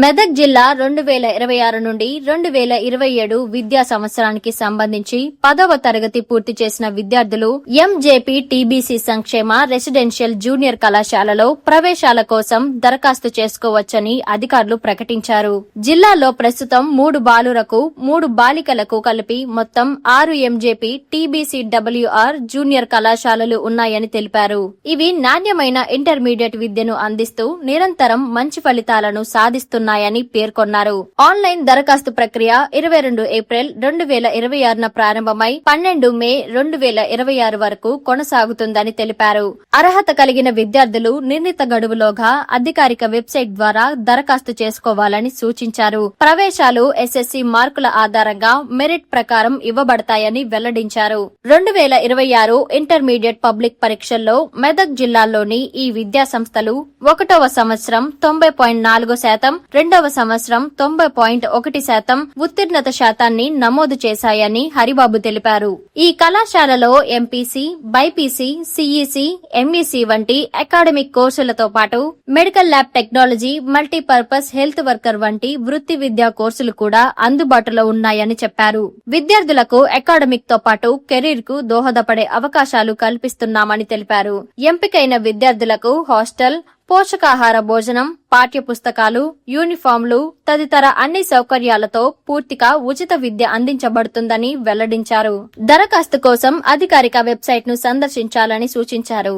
మెదక్ జిల్లా 2026 నుండి 2027 విద్యా సంవత్సరానికి సంబంధించి 10వ తరగతి పూర్తి చేసిన విద్యార్థులు ఎంజేపీ టీబీసీ సంక్షేమ రెసిడెన్షియల్ జూనియర్ కళాశాలలో ప్రవేశాల కోసం దరఖాస్తు చేసుకోవచ్చని అధికారులు ప్రకటించారు. జిల్లాలో ప్రస్తుతం 3 బాలురకు 3 బాలికలకు కలిపి మొత్తం 6 ఎంజేపీ టీబీసీడబ్ల్యూఆర్ జూనియర్ కళాశాలలు ఉన్నాయని తెలిపారు. ఇవి నాణ్యమైన ఇంటర్మీడియట్ విద్యను అందిస్తూ నిరంతరం మంచి ఫలితాలను సాధిస్తున్నాయని పేర్కొన్నారు. ఆన్లైన్ దరఖాస్తు ప్రక్రియ 22 ఏప్రిల్ 2026 ప్రారంభమై 12 మే 2026 వరకు కొనసాగుతుందని తెలిపారు. అర్హత కలిగిన విద్యార్థులు నిర్ణీత గడువులోగా అధికారిక వెబ్సైట్ ద్వారా దరఖాస్తు చేసుకోవాలని సూచించారు. ప్రవేశాలు ఎస్ఎస్సీ మార్కుల ఆధారంగా మెరిట్ ప్రకారం ఇవ్వబడతాయని వెల్లడించారు. 2026 ఇంటర్మీడియట్ పబ్లిక్ పరీక్షల్లో మెదక్ జిల్లాలోని ఈ విద్యా సంస్థలు 1వ సంవత్సరం 90.4%, 2వ సంవత్సరం 90.1% ఉత్తీర్ణత శాతాన్ని నమోదు చేశాయని హరిబాబు తెలిపారు. ఈ కళాశాలలో ఎంపీసీ, బైపీసీ, సిఈసీ, ఎంఈసీ వంటి అకాడమిక్ కోర్సులతో పాటు medical lab technology, multipurpose health worker వంటి వృత్తి విద్యా కోర్సులు కూడా అందుబాటులో ఉన్నాయని చెప్పారు. విద్యార్థులకు అకాడమిక్ తో పాటు కెరీర్ కు దోహదపడే అవకాశాలు కల్పిస్తున్నామని తెలిపారు. ఎంపికైన విద్యార్థులకు హాస్టల్, పోషకాహార భోజనం, పాఠ్య పుస్తకాలు, యూనిఫామ్లు తదితర అన్ని సౌకర్యాలతో పూర్తిగా ఉచిత విద్య అందించబడుతుందని వెల్లడించారు. దరఖాస్తు కోసం అధికారిక వెబ్సైట్ ను సందర్శించాలని సూచించారు.